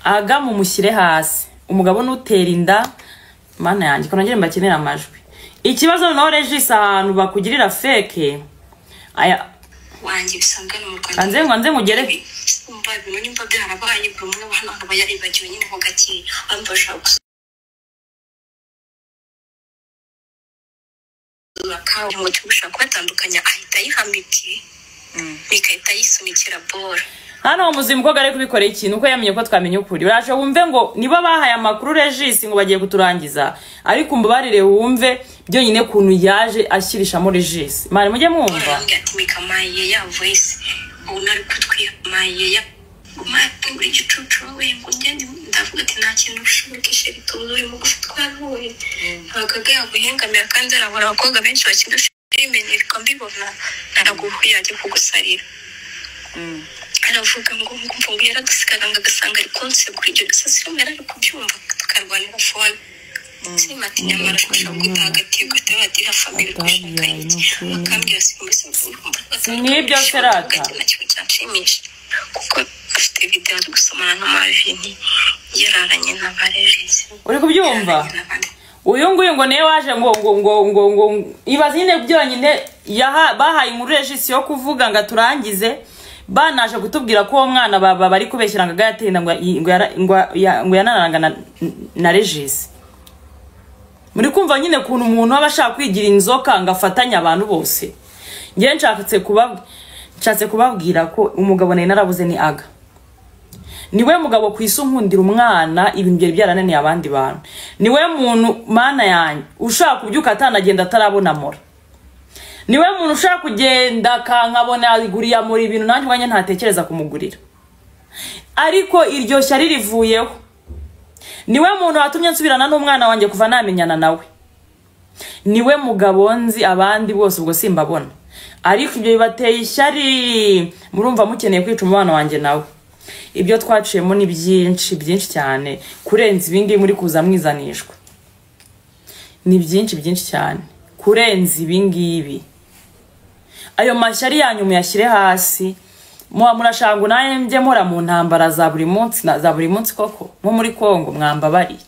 aga mumushyire hasi umugabo nutera inda mana yanjye ko nagire mbakenera amajwi ikibazo no Regis ahantu bakugirira fake aya wanjye bisanzwe no mu Rwanda nze ngugere umva ibintu nimba byarabaye buri umwe abantu akaba yaribagiwe nyine ho gake amfasha akawo ngo cyushaka kwatandukanya ahita yihamiti bikahita yisunikira bora hano umuzima ko gare kubikora ikintu uko yamenye ko twamenye ukuri uraje wumve ngo niba bahaye amakuru Regis ngo bagiye kuturangiza ariko umbabarire wumve byo nyine kuntu yaje ashirishamo Regis mari mujye mwumva ati mikamaye ya voice unari kutwiyamaye ya muri gicucu we ngo ngende ndavuga ati nta kintu ushobokeshe bituzo uri mu gufatwa n'uwe abagaga yaguhengamira kandi arabona abakobwa benshi bakina filime niriko mbibona naraguhuye ajye kugusarira aravuga ngo mfungu yaradusigaga ngagasanga ari konsegura ibyo gisasiro yari kubyumva tukarwanira phone simati nyamara ashobora gutagatiye gutabatira family gushakanye akambye nibyo serata nacyo cyanshimisha kuko afite video zo gusomana n'amavini yararanye n'abarejizi uri kubyumva uyu nguyu ngo niwe waje ngo ibaze nyine byonyine bahaye inkuru Regis yo kuvuga ngo turangize banaje kutubwira ko uwo mwana bari kubeshyira ngo yatenda ngo yanaranga na Regis muri kumva nyine kuntu umuntu aba ashaka kwigira inzoka ngafatanya abantu bose ngiye nshatse kubabwira ko umugabo naye narabuze ni aga niwe mugabo kwisunkundira umwana ibintu byari byarananiye abandi bantu niwe muntu mana yanjye ushaka kubyuka atanagenda atarabona mora niwe muntu ushaka kugenda kankabona aguriya muri ibintu nanjye wanye ntatekereza kumugurira ariko iryo shyari rivuyeho niwe muntu watumye nsubirana n'umwana wanjye kuva namenyana nawe niwe mugabo nzi abandi bose ubwo simbabona ariko ibyo bibateye ishyari murumva mukeneye kwica umwana wanjye nawe ibyo twaciyemo ni byinshi cyane kurenza ibingibi muri kuza mwizanishwa ni byinshi cyane kurenza ibingibi ayo mashyari yanyu muyashyire hasi murashanga naye njye mura mu ntambara za buri munsi koko nko muri Kongo mwambabari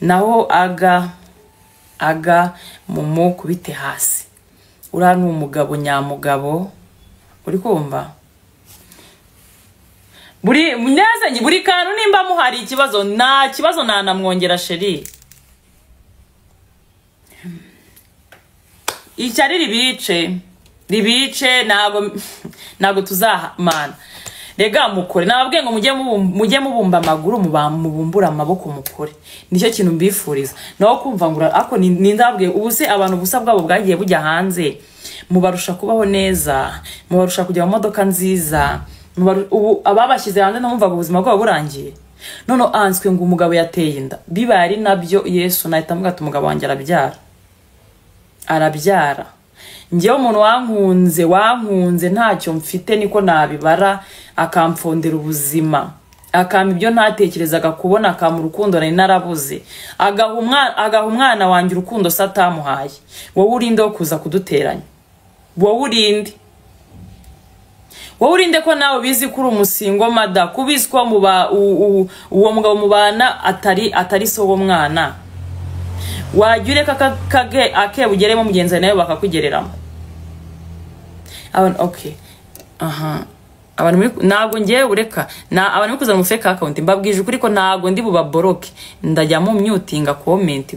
naho aga mumu kubite hasi ura n'umugabo nyamugabo uri kumva buri kantu nimba muhari ikibazo nta kibazo nanamwongera sheri icyari ribice nago tuzahamana rega mukore nababwiye ngo mujye mubumba amaguru mubumbura amaboko mukore nicyo kintu mbifuriza naho kumva ngura ako nindabwiye ubuse abantu busa bwabo bwagiye bujya hanze mubarusha kubaho neza mubarusha kujya mu modoka nziza ubu ababashyize hanze namumvaga ubuzima bwabo burangiye none answe ngo umugabo yateye inda biba ari nabyo Yesu nahita mvuga ati umugabo wanjye arabyara njyewe umuntu wankunze ntacyo mfite niko nabibara akamfondera ubuzima akama ibyo ntatekerezaga kubona akama urukundo nari narabuze agaha umwana wanjye urukundo satamuhaye wowe urinde wo kuza kuduteranya wowe urinde ko nawe bizi kuri umusingo mada kubizi ko uwo mugabo mubana atari so wo mwana wajya ureka akebugeremo mugenzi nawe bakakugereramo okay abantu ntabwo ngiye ureka abantu muri kuzana mu fake account mbabwije ukuri ko ntabwo ndi bubaboroke ndajya mu myutinga comment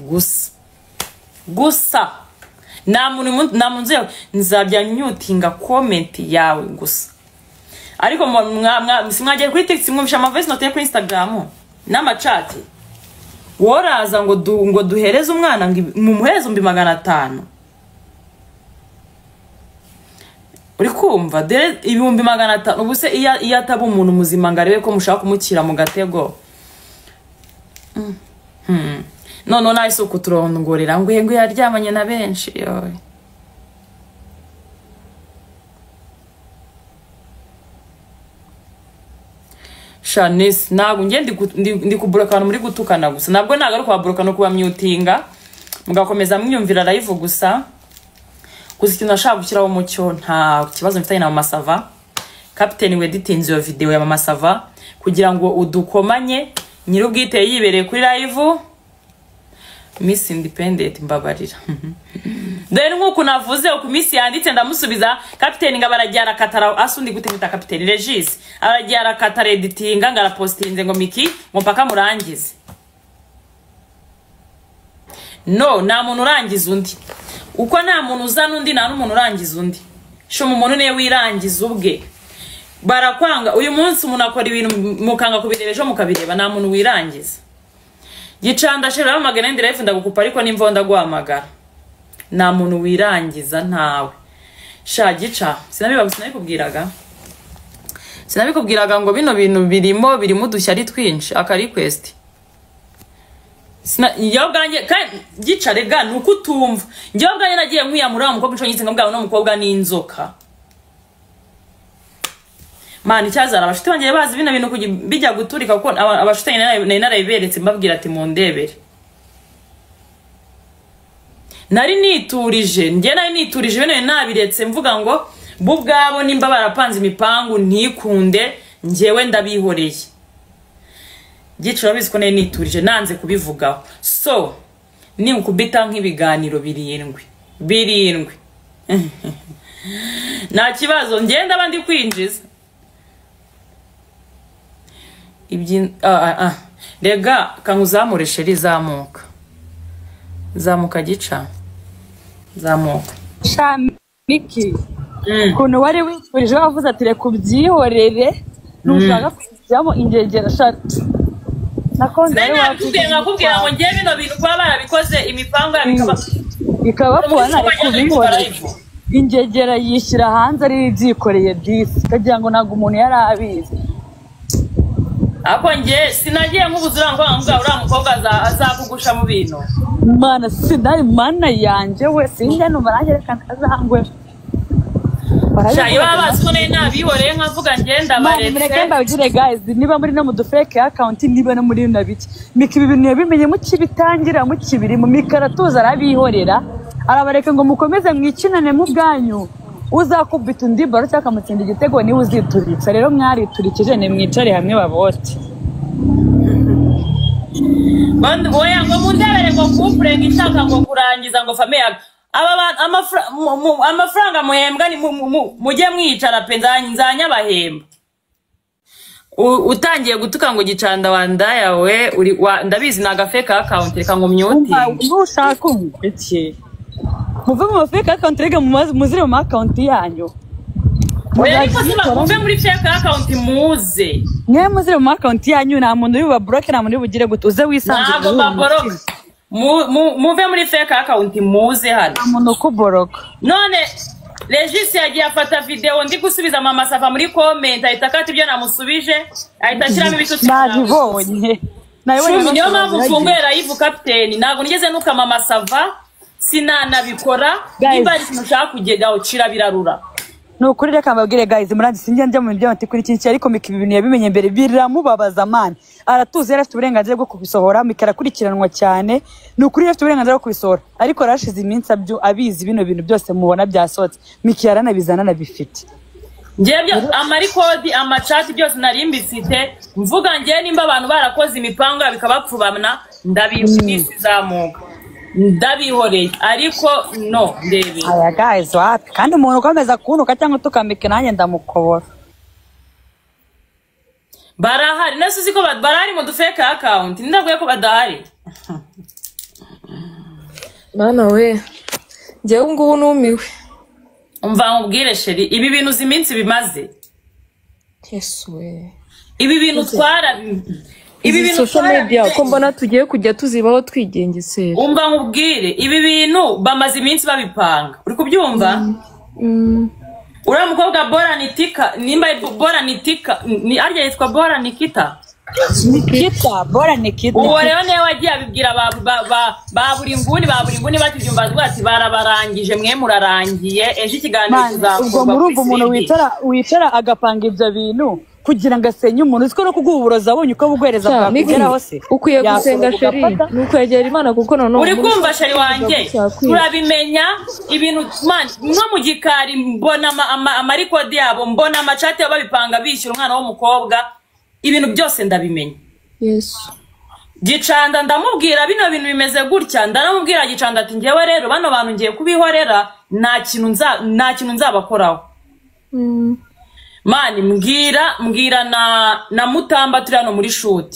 gusa nta muntu nzajya myutinga comment yawe gusa ariko simwagera kuri text mwumvisha ama voice note kuri Instagram n'amachat woraza ngo duhereze umwana mumuhereze 500 uri kumva dere 500 ubuse iyo ataba umuntu muzima ngarebe ko mushaka kumukira mu gatego none nahise ukuturongorera ngo yaryamanye na benshi yoy Shanis ntabwo ndi kuburaka muri gutukana gusa nabwo nagaruka baburuka no kuba myutinga mugakomeza mwiyumvira live gusa kuzi ikintu nashaka gushyiraho umucyo nta kibazo mfitanye na masava Captain weditinze iyo video ya Mama Sava kugira ngo udukomanye nyirubwite yibereye kuri live Miss Independent mbabarira Then nkuko navuze ku Miss yanditse ndamusubiza Captain ngabarajyara katara asundi gutemita Captain Regis arajyara katara editinga ngara postinze ngo Miki ngo mpaka murangize No nta muntu urangiza undi uko nta muntu uzana undi nta n'umuntu urangiza undi sho mu muntu ne wirangiza ubwe barakwanga uyu munsi umuntu akora ibintu mukanga kubirebejo mukabireba nta muntu wirangiza Gicanda shira amagana ndi life ndagukupa ariko nimvo ndagwamagara nta muntu wirangiza ntawe sha gica sinabikubwiraga ngo bino bintu birimo dushya ari twinshi aka request yobwanje kandi gica rega nuko utumva njyobwanje nagiye nkuyamura umukobwa nco nyitse ngabwa no mukobwa n'inzoka Mani cyazara abashite banje bazi bino bintu bijya guturika kuko abashite narayiberetse mbabwira ati mu ndebere nari niturije bino nabiretse mvuga ngo bubwabo nimba barapanze imipangu ntikunde njewe ndabihoreye Gicura biziko nari niturije nanze kubivugaho so ni ukubita nk'ibiganiro birindwi nta kibazo ngenda abandi kwinjiza Rega kanguzamure sheri zamuka gica zamuka Miki kuno wari wifurije wavuze ati reka ubyihorere nushaka kujyamo ingegera shati nakonze nakubwira ngo ngiye bino bintu kwa barabikoze imipango bikaba kubana kubihorera ingegera yishyira hanze ari byikoreye disi kagira ngo nago umuntu yari abizi Ako nje sinagiye nk'ubuzura ngo ura mukobwa azakugusha mu bintu mana sinari mana yanje we sinjye numva nanjye reka azahangwe Shayi babasone nabihoreye nkavuga ngenda baretse Mureke mbagire guys niba muri no mu fake account niba no muri nabiki Miki ibintu yabimenye mu kibitangira mu kibiri mu mikaratuza arabihorera arabareka ngo mukomeze mwikinane mu bwanyu uzakubita undi baro cyaka mutsinda igitego ni uzituritsa rero mwariturikije ne mwicare hamwe babote Bandi boya ngo mundebere ngo couple ngishaka ngo kurangiza ngo famille amafaranga muhembwa ni mujye mwicara pe nzanya bahemba utangiye gutuka ngo gicanda wanda yawe ndabizi naga fake account reka ngo myuti ushaka umukeke muve mu fake account rega muzire mu account yanyu oya ariko muve muri fake account muze mwe muzire mu account yanyu nta muntu yuba block nta muntu bugira gutuze wisanzwe ntabwo baboroka muve muri fake account muze hano umuntu kuboroka none Regis yagiye afata video ndi gusubiza Mama Sava muri comment ahita kati ibyo namusubije ahita ashyiramo ibitutsi nabibonye niyo mpamvu mfunguye live Captain ntabwo nigeze nuka Mama Sava sinanabikora niba ari ikintu ushaka kugega ucira birarura nukuri reka mbabwire guys murangi sinjye njya mu byo kuri iki ariko Miki ibintu yabimenye mbere biramubabaza man aratuze yarafite uburenganzira bwo kubisohora Mikara-kurikiranwa cyane nukuri yarafite uburenganzira bwo kubisohora ariko rashize iminsi abizi bino bintu byose mubona byasotse Miki yaranabizana nabifite njye amarikodi amachat byose nari mbifite mvuga njye nimba abantu barakoze imipango bikabapfubana ndabifite zamuka ndabihoreye ariko no ndebe aya guys wapi kandi umuntu ukomeza kunuka cyangwa tukamike nanjye ndamukobora barahari nasuzi ko barahari mu fake account ndavuye ko badahari Mana we njyewe ngubu numiwe umva nkubwire sheri ibi bintu ziminsi bimaze Yesu we ibi bintu twara ibi bintu social media ko mbona tugiye kujya tuzibaho twigengesera umva nkubwire ibi bintu bamaze iminsi babipanga uri kubyumva ura mukobwa Bora Nitika nimba Bora Nitika ni arya yitwa Bora Nikita Bora Nikita uwo rero ne wagiye abibwira ba buri nguni batibyumva ati barabarangije mwe murarangiye eje ikiganiro kizakorwa ubwo murumva umuntu wicara agapanga ibyo bintu kugira ngo asenye umuntu uziko no kuguha uburozi abonye uko bugwereza bwakugeraho se ukwiye gusenga sheri nukwegera Imana kuko none uri kumva sheri wanjye turabimenya ibintu man nko mu gikari mbona amarikodi yabo mbona amachat yabo babipanga bishyura umwana w'umukobwa ibintu byose ndabimenya Yesu Gicanda ndamubwira bino bintu bimeze gutya ndaramubwira Gicanda ati ngewe rero bano bantu ngiye kubihorera nta kintu nzabakoraho mani mbwira na Mutamba turi hano muri shoot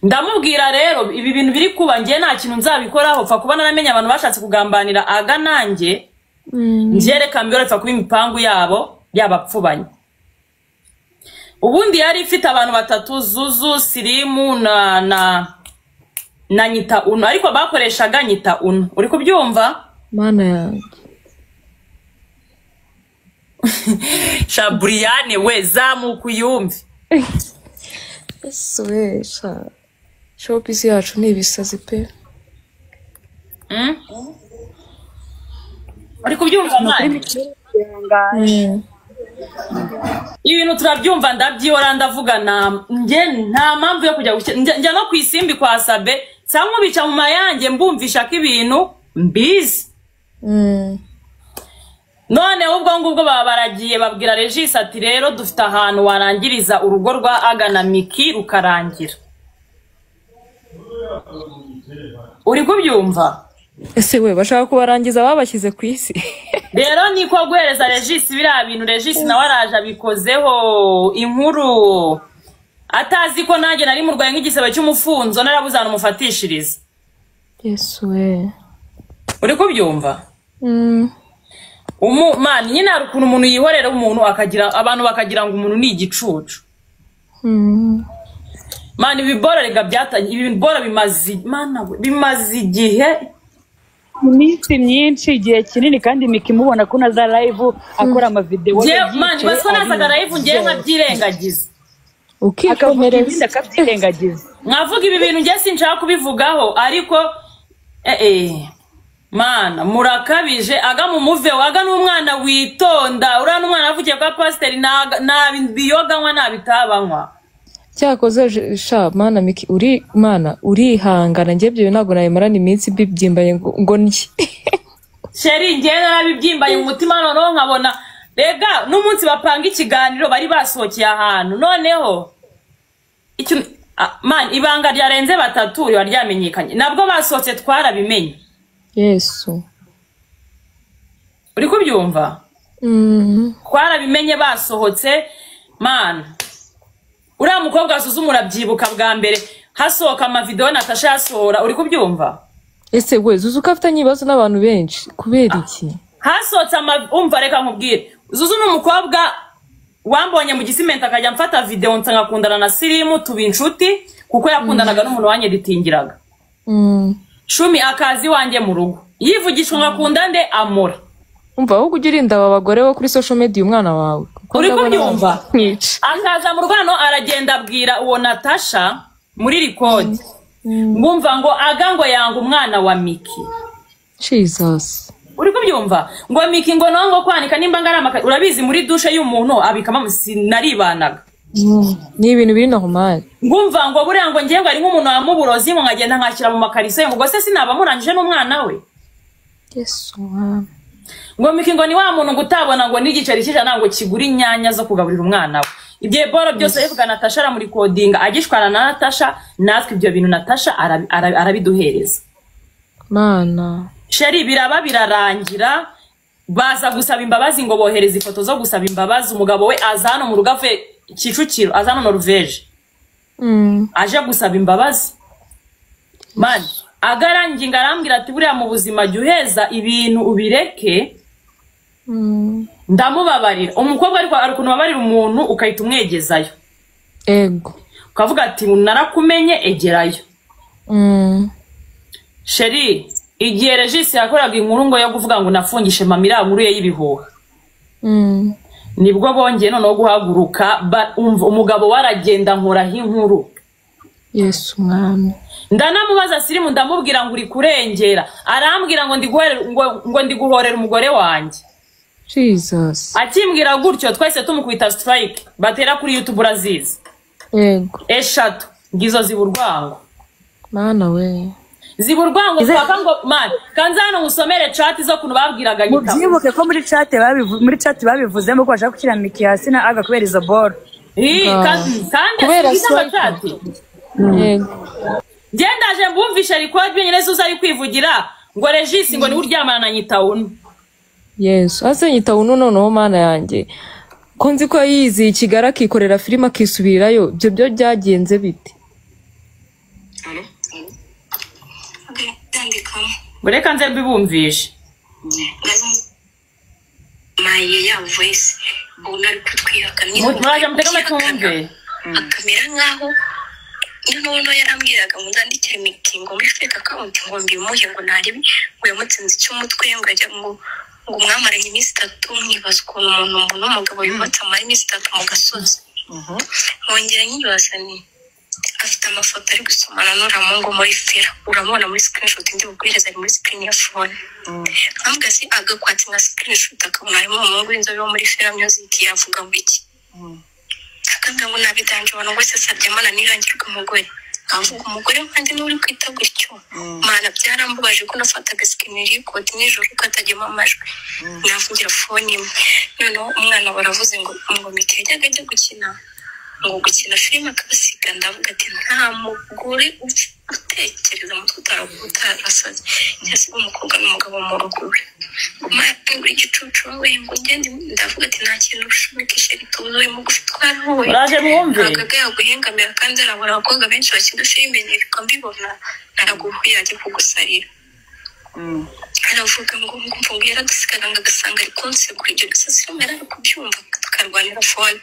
ndamubwira rero ibi bintu biri kuba ngiye nta kintu nzabikoraho fa kubana namenya abantu bashatse kugambanira aga nanjye ngiye reka mbere fa kuba imipangu yabo yabapfubanye ubundi yari ifite abantu batatu Zuzu Sirimu na Nyita Uno ariko bakoreshaga Nyita Uno uri kubyumva mana yanjye Shabriane we zamuka uyumve Yesu shopisi yacu ni ibisazi pe uri kubyumva mani ibintu turabyumva ndabyihora ndavugana nta mpamvu yo kujya njya no kwisimbi kwa Sabe cyangwa bica mu mayange mbumvisha ko ibintu mbizi none ubwo ngubwo baba baragiye babwira Regis ati rero dufite ahantu warangiriza urugo rwa Aga na Miki rukarangira uri kubyumva ese we bashaka kubarangiza babashyize ku isi rero niko guhereza Regis biriya bintu Regis nawe araje abikozeho inkuru atazi ko nanjye nari mu Rwanda nk'igisebe cy'umufunzo narabuzana umufatishiriza Yesu we uri kubyumva mani nyine hari ukuntu umuntu yihorera umuntu akagira abantu bakagira ngo umuntu ni igicucu mani ibibora rega byatanye ibibora bimaze igihe iminsi myinshi igihe kinini kandi Miki mubona ko naza live akora ama video mani baswa nasaga live ngiye nkabyirengagiza ukikomereza akabyirengagiza mwavuga ibi bintu ngiye sinshaka kubivugaho ariko mana murakabije aga mu muve waga n'umwana witonda urana umwana avugiye kwa pasiteri na biyoganywa nabitabanywa cyakoze mana Miki urihangana ngiye byo ntago nayimarana iminsi bibyimbanye ngo ndye sheri ngiye narabibyimbaye mu mutima noneho nkabona rega n'umunsi bapanga ikiganiro bari basohokeye ahantu noneho man ibanga ryarenze batatu ryamenyekanye nabwo basohotse twarabimenye Yesu uri kubyumva twarabimenye basohotse man uriya mukobwa asuzumura byibuka bwa mbere hasohoka amavideo Natasha yasohora uri kubyumva ese we Zuzu ukafitanye ibibazo n'abantu benshi kubera iki hasohotse umva reka nkubwire Zuzu n'umukobwa wambonye mu gisimenta akajya mfata video nsangakundana na Sirimu tuba inshuti kuko yakundanaga n'umuntu wanyeditingiraga Shumi akazi wanjye mu rugo yivugishwa ngakunda nde amora umva ahubwo ugirinda aba bagore bo kuri social media umwana wawe uri kubyumva akaza mu Rwanda aragenda abwira uwo Natasha muri record ngumva ngo aga ngo yanga umwana wa Miki Jesus uri kubyumva ngo Miki ngo nongo kwanika nimba ngarama urabizi muri dushe y'umuntu abikama sinaribanaga ni ibintu biri normal ngumva ngo buriya ngo ngiye ngo ari nk'umuntu wamuburozi ngo ngagenda nkakira mu makariso ngo se sinaba murangije n'umwana we Yesu ngo Miki ngo ni wa muntu gutabona ngo n'igiceri cy'ijana ngo kigura inyanya zo kugaburira umwana we ibyo boro byose bivuga Natasha muri coding agishwana na Natasha natwe ibyo bintu Natasha arabiduhereza mana sheri biraba birarangira baza gusaba imbabazi ngo bohereza ifoto zo gusaba imbabazi umugabo we azana mu rugave Kicukiro azana Norvege aje gusaba imbabazi man agarangi ngarambira ati buriya mu buzima juheza ibintu ubireke ndamubabarira umukobwa ariko arukuntu babarira umuntu ukahita umwegezayo ego ukavuga ati narakumenye egerayo sheri igihe Regis yakoraga inkuru ngo yo kuvuga ngo nafungishe mamira nkuru ye y'ibihuha nibwo bongeye noneho guhaguruka umugabo waragenda nkoraho inkuru Yesu mwami ndanamubaza Sirimu ndamubwira ngo uri kurengera arambwira ngo ndiguhorera umugore wanjye Jesus. akimbwira gutyo twese tumukubita strike batera kuri YouTube urazizi Yego. eshatu ngizo ziburwango Mana we. ziburwango paka ngo man kanza hano musomere chat zo kuntu babwiraga nyita mubyibuke ko muri chat babivuzemo ko bashaka gushyira Miki hasi na aga kubera izo ball kandi Kubera chat Yego. gendaje mbumvisha record byenyine zuza ari kwivugira ngo Regis ngo ni uryamana na nyitawuno Yes. Ase nyitawuno noneho mana yanjye. Ko nzi ko yizi Kigali akikorera filime akisubirirayo ibyo byo byagenze bite? bureka nze mbibumvishe maye ya voice ubona ari kutwihakana muraje mutega amatwumve akamera nkaho n'ubundi yarambwiraga ngo nzandikire Miki ngo muri fake account ngo mbimuhe ngo ntari ngo yamutsinze cy'umutwe ngo ajya ngo mwamaranye iminsi 3 mwibaza ukuntu umuntu n'umugabo yubatse amara iminsi 3 mu gasozi nkongera nyibaza ni afite amafoto ari gusomana n'uramungo muri fera uramubona muri screenshot ndi bugwireza ari muri screen ya phone amugasi agakwatsi na screenshot akabona arimo umuhungu w'inzobe wo muri fera music yavuga ngo iki akambwira ngo nabidanje abantu bose saryamana nirangirwa umugore avuga umugore kandi n'uri kwita gutyo mana byarambubaje ko nafataga screen record nijoro ukatajyamo amajwi navugira phone imwe noneho umwana baravuze ngo Miki yajyaga ajya gukina ngo gukina filime akabasiga ndavuga ati nta mugore utekereza mu utarasaze cyase umukobwa n'umugabo mu rugo we umwana uri gicucu we ngo ngende ndavuga ati nta kintu ushimikishe rituzuye mu gufitwara wowe uraje mwumve akagaya guhengamira kandi arabura abakobwa benshi bakina filime niriko mbibona naraguhuye ajya kugusarira aravuga ngo mvuga yaradusigaga ngagasanga ari konsegura ibyo gisasiro mera ari kubyumva tukarwanira phone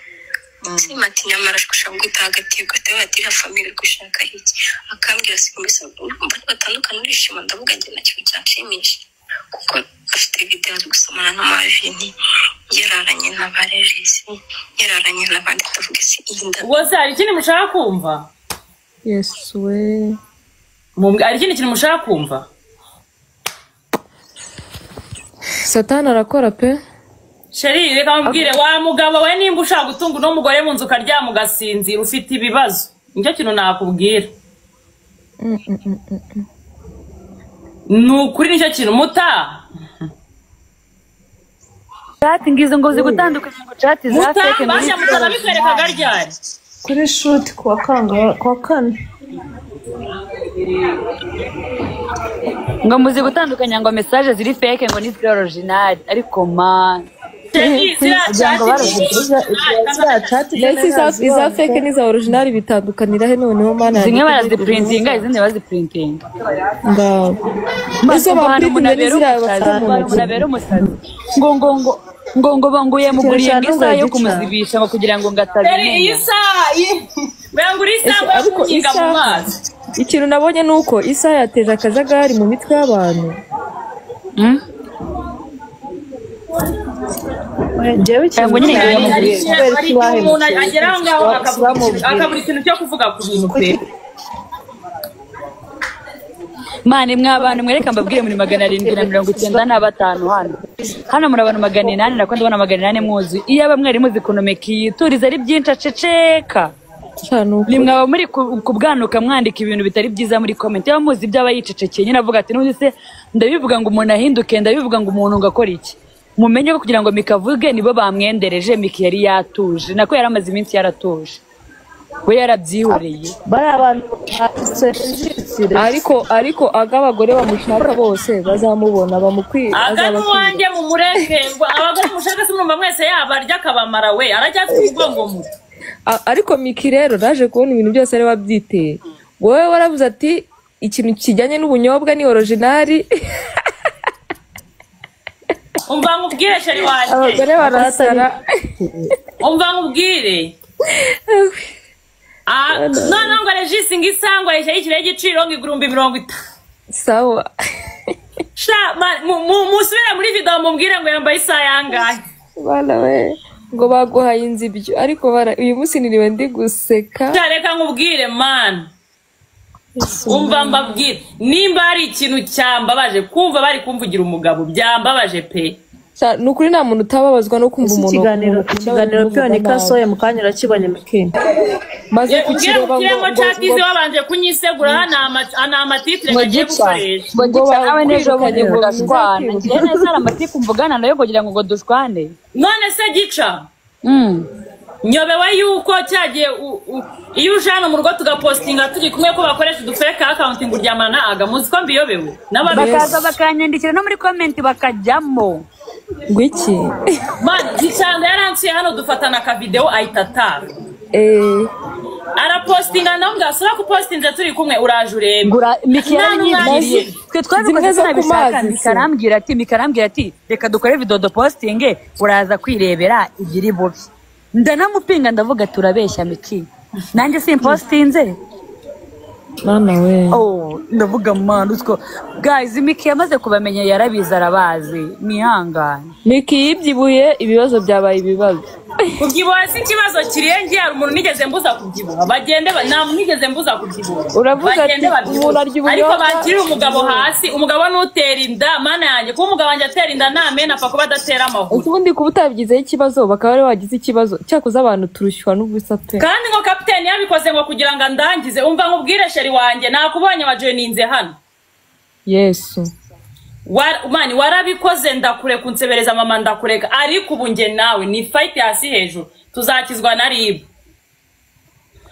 simati nyamara gushaka gutagatiye gateba ati la famille gushaka iki akambwira sikumisa umva batandukana urishima ndavuga nge nacyo cyanshimisha kuko afite video ari gusomana na Mavini yararanye na Regis yararanye n'abandi ndavuga si inda wose ari ikindi mushaka kumva Yes we. ari ikindi kintu mushaka kumva Satani arakora pe. Sheri reka mubwire wa mugabo we nimba ushaka gutunga no mugore mu nzu karyama ugasinzira ufite ibibazo nicyo kintu nakubwira nukuri nicyo kintu muta chat ngizo ngo zigutandukanye ngo chat za fake ngo basha mutana bikwereka garyari kuri shoot kwa kane ngo muzi gutandukanya ngo message ziri fake ngo ni ziri original ariko man Iza fake n'iza original bitandukanira he noneho mana zimwe baraziprintinga izindi baziprintinga ngaho izo baprintinga n'izira bafite umusazi ngo banguye muguriye ngisa yo kumuzibisha ngo kugira ngo ngatabimenya banguri isaha ariko mu mazi ikintu nabonye nuko isa yateje akajagari mu mitwe y'abantu njyewe ikintu umuntu agera aho ngaho akabura ikintu cyo kuvuga ku bintu pe mani mw'abantu mwereka mbabwire muri 795 hano murabona 800 nako ndabona 800 mwuzuye iyo aba mwari muzi kunomeka yituriza ari byinshi aceceka ni mwaba muri kubwanuka mwandika ibintu bitari byiza muri comment yaba muzi byaba yicecekeye nyine avuga ati n'undi se ndabivuga ngo umuntu ahinduke ndabivuga ngo umuntu ngakora iki mumenye ko kugira ngo mikavuge nibo bamwendereje Miki yari yatuje nako yaramaze iminsi yaratuje we yarabyihoreye bari abantu ariko agabagore bamushaka bose bazamubona bamukwiye agana wanjye mu murenge abagore mushaka se mwumva mwese yabarya akabamara we aracyafite ubwongo mu ariko Miki rero naje kubona ibintu byose ari wabyiteye wowe waravuze ati ikintu kijyanye n'ubunyobwa ni original umva nkubwire sheri wanjye abagore barasara umva nkubwire none ngo Regis ngisangwa yishyira ikirere igiciro ngo igurumbi 50 sawa sha musubire muri video mubwire ngo yambaye isaha yangahe bana we ngo baguhaye inzibyo ariko uyu munsi niriwe ndi guseka reka nkubwire man umva mbabwire nimba hari ikintu cyambabaje kumva bari kumvugira umugabo byambabaje pe ni ukuri nta muntu utababazwa no kumva umuntu ikiganiro pyo ni kasoye mu kanya urakibonye Miki maze kukireba ngo chatize wabanje kunyisegura hana amatitire ngagiye gukoresha ngo gica nawe nejo bundi mudashwana njye neza amatiku mvugana nayo kugira ngo dushwane none se gica nyobewe yuko cyagiye iyo ujana mu rugo tugapostinga turi kumwe ko bakoresha udufake account ngo uryamana aga muzi ko mbiyobewe bakaza bakanyandikira no muri comment bakajyamo ngwiki man gicanda yaransuye hano dufatana ka video aitata arapostinga nambwa ku postinze turi kumwe uraje urebe Miki yaranyibiriye twe twabikoze nabishaka mikarambwira ati reka dukore video do posting uraza kwirebera igiri bobi ndanamupinga ndavuga turabeshya Miki nanjye simpostinze mama we ndavuga man usko guys Miki yamaze kubamenya yarabiza arabazi nihangane Miki yibyibuye ibibazo byabaye ibibazo kubyibuha si kibazo kirenge hari umuntu nigeze mbuza kubyibuha bagende nta nigeze mbuza kubyibuha uravuga ati umuntu arya ubuyoga ariko bakiri umugabo hasi umugabo nutera inda mana yanjye ko umugabo wanjye atera inda namena apfa kuba adatera amahoro ubundi kuba utabigizeho ikibazo bakaba bari wagize ikibazo cyakoze abantu turushywa n'ubusa pe kandi ngo kapiteni yabikoze ngo kugira ngo ndangize umva nkubwire sheri wanjye nakubonye wajoininze hano Yesu mani warabikoze ndakure kunsebereza mama ndakureka ariko ubu nge nawe ni fight hasi hejuru tuzakizwa na ribu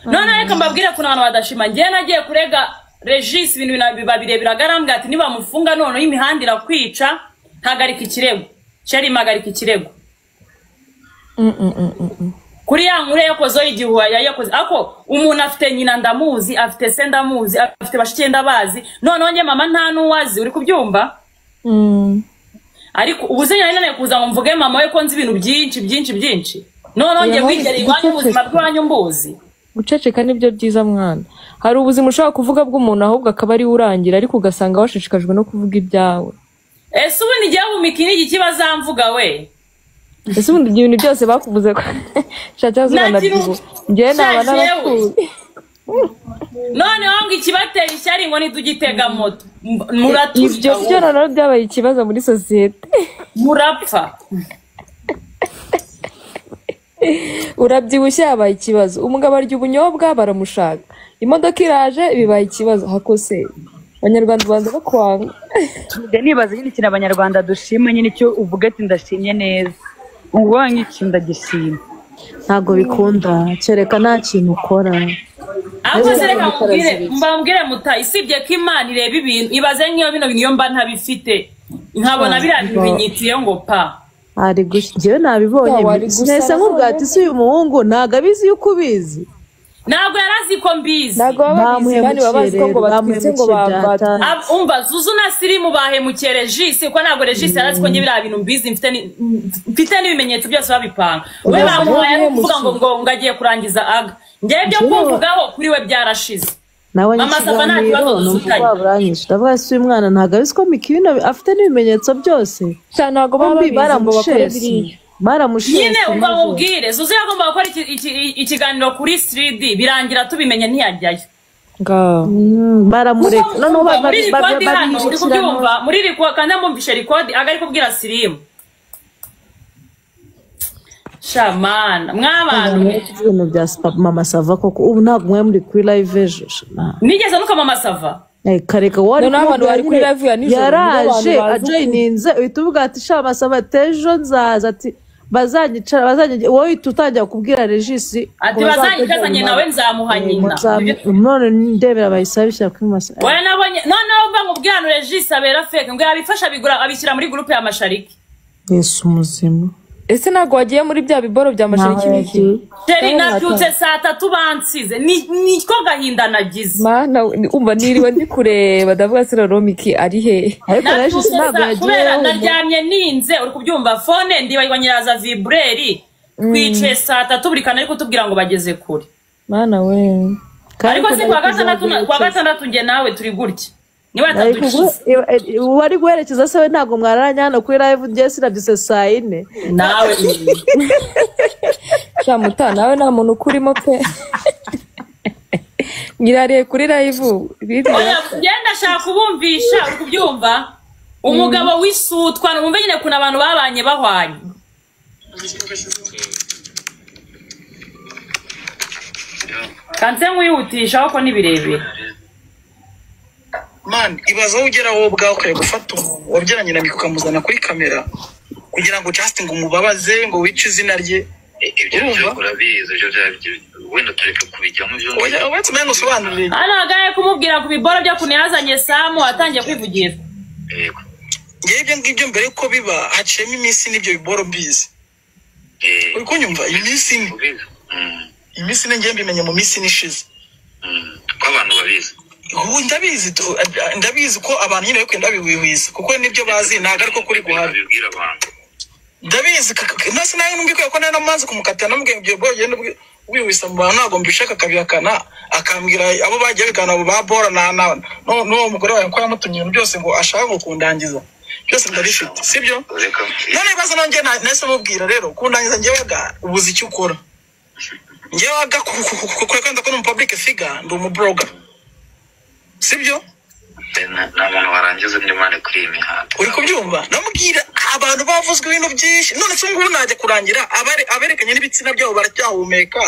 none reka mbabwire kuna abantu badashima ngiye nagiye kurega Regis ibintu bibabire biragarambwa ati niba mufunga none y'imihanda irakwica hagarika ikirego sheri magarika ikirego kuri ya nkure yakoze igihuha yakoze ako umuntu afite nyina ndamuzi afite se ndamuzi afite bashikenda bazi none nge mama nta nuwazi uri kubyumva ariko ubuze nyine kuza ngo mvuge mama we ko nzi ibintu byinshi none nge wigera iwanyu ubuzima bwanyu mbuzi guceceka nibyo byiza mwana hari ubuzima ushobora kuvuga bw'umuntu ahubwo akaba ari urangira ariko ugasanga washishikajwe no kuvuga ibyawe ese ubundi ngiye Miki n'iki kibazamvuga we ese ubundi ibintu byose bakuvuze ko shacha zubana byibo ngiye naba narapfuye none wangu ikibatera ishyari ngo nitugitega moto muratuje ibyo none byabaye ikibazo muri societe murapfa urabyibushye yabaye ikibazo umugabo arya ubunyobwa baramushaka imodoka iraje bibaye ikibazo hakose abanyarwanda banza bakwanga nibaza nyine ikintu abanyarwanda dushima nyine icyo uvuga ati ndashimye neza ubwo nk'iki ndagishima ntago bikunda kereka nta kintu ukora ahubwo se reka mbabwire muta isibye ko Imana ireba ibintu ibaze nk'iyo bino bintu iyo mba ntabifite nkabona biriya bintu binyitiye ngo pa ari gushigiye nabibonye nese nk'ubwati si uyu muhungu ntago abizi yuko ubizi ntabwo yarazi ko mbizi ntabwo babazi ko ngo batwitse ngo bambata umva Zuzu na Sirimu bahemukeye Regis ko ntabwo Regis yarazi ko nge biriya bintu mbizi mfite n'ibimenyetso byose babipanga we bamuhaye kuvuga ngo ngagiye kurangiza aga ngewe byo kuvugaho kuri we byarashize mama Sava nta kibazo dusukanye ndavuga si uyu mwana ntago abizi ko Miki bino afite n'ibimenyetso byose ntabwo baramushese nyine umva mubwire Zuzu yagomba gukora ikiganiro kuri 3D birangira tubimenye ntiyajyayo baramureka none uri kubyumva muri kandi amumvishe record agari kubwira Sirimu shamana mw'abantu ibintu bya mama Sava koko ubu ntabwo mwe muri kuri live ejo nigeze nuko mama Sava kareka wari n'abantu bari kuri live ya nijoro yaraje ajoininze uhita uvuga ati sha Masava tejo nzaza ati bazanyicara wowe tutangira kubwira Regis ati bazanyikazanye nawe nzamuha nyina none ndebera bayisabisha kuri Masava oya nabonye none mba mubwira Regis abera fake ngo abifasha bigura abishyira muri groupe ya Mashariki Yesu muzima ese ntabwo wagiye muri bya biboro bya Mashariki n'iki Sheri nabyutse saa 3 bansize niko gahinda nagize mana umva niriwe ndi kureba ndavuga se rero Miki ari he ariko Regis ntabwo yagiye naryamye ninze uri kubyumva phone ndibaye nyiraza vibreri twice saa 3 buri kana ariko tubwira ngo bageze kure mana we ariko se kwa gatandatu nge nawe turi gutya niba atadukize wari guherekeza se we ntabwo mwararanye hano kuri live ngiye sinabyise saa 4 nawe shamuta nawe nta muntu ukurimo pe ngirariye kuri live genda shaka kubumvisha uri kubyumva umugabo wisutwa numve nyine kuna abantu babanye bahwanye kanse nkwihutisha ko nibirebera man ibaza ugera wowe ubwawe ukaye gufata umuntu wabyaranye na Mika ukamuzana kuri kamera kugira ngo Justin ngo umubabaze ngo wice izina rye ibyo urabizi ibyo wenda tureke kubijyamo byo oya tumenye usobanurire hano agaye kumubwira ku biboro byo kunezanye Samu atangiye kwivugira yego ngebye ngibyo mbere ko biba haciyemo iminsi n'ibyo biboro mbizi uri kunyumva iminsi ngiye mbimenye mu minsi nishize ko abantu babizi ubu ndabizi ko abantu nyine kwenda biwiwiza kuko nibyo bazi ntago ariko kuri guhara bibwira abantu ndabizi nasi nayo numviko ko nari namaze kumukatira namubwiye ibyo bwo genda wiwisa mu bantu ntago mbishaka kabihakana akambwira abo bagiye bigana abo ba bora no mugore wawe ko yamutumye ibintu byose ngo ashaka gukundangiza byose ndabifite sibyo none baza nonge nase mubwira rero kundangiza ngewe ga ubuzi icyo ukora ngewe ga kwekanda ko no public figure ndi umublogger sibyo nta muntu warangiza n'imana kuri iyi mihanda uri kubyumva namubwira abantu bavuzwe ibintu byinshi none se ngubu najya kurangira aberekanye n'ibitsina byabo baracyahumeka